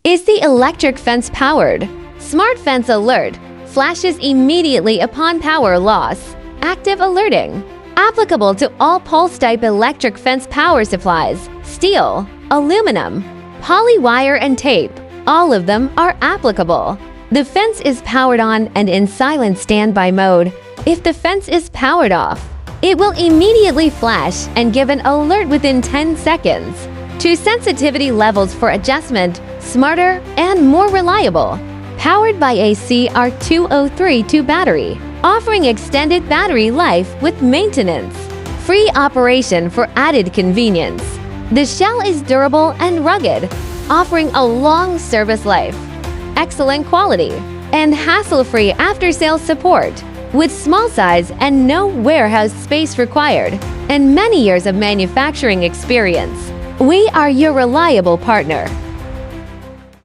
Is the electric fence powered? Smart Fence Alert flashes immediately upon power loss. Active alerting. Applicable to all pulse-type electric fence power supplies, steel, aluminum, poly wire, and tape. All of them are applicable. The fence is powered on and in silent standby mode. If the fence is powered off, it will immediately flash and give an alert within 10 seconds. Two sensitivity levels for adjustment, smarter and more reliable. Powered by a CR2032 battery, offering extended battery life with maintenance. Free operation for added convenience. The shell is durable and rugged, offering a long service life, excellent quality, and hassle-free after-sales support. With small size and no warehouse space required, and many years of manufacturing experience, we are your reliable partner.